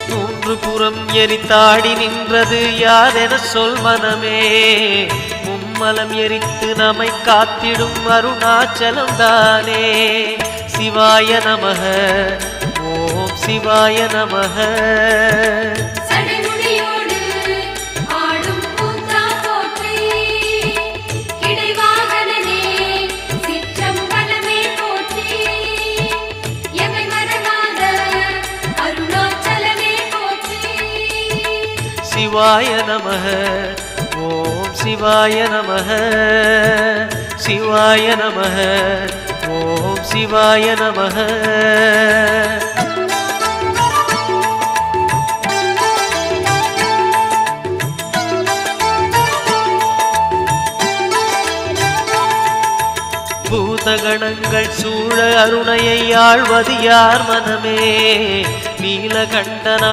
மூன்று புறம் எரித்தாடி நின்றது யாரென சொல் மனமே. மும்மலம் எரித்து நம்மை காத்திடும் அருணாச்சலம் தானே. சிவாய நமக ஓம் சிவாய நமக. சிவாய நமக ஓம் சிவாய நமக. சிவாய நமக ஓம் சிவாய நமக. பூதகணங்கள் சூழ அருணையை ஆழ்வது யார் மனமே. நீலகண்டன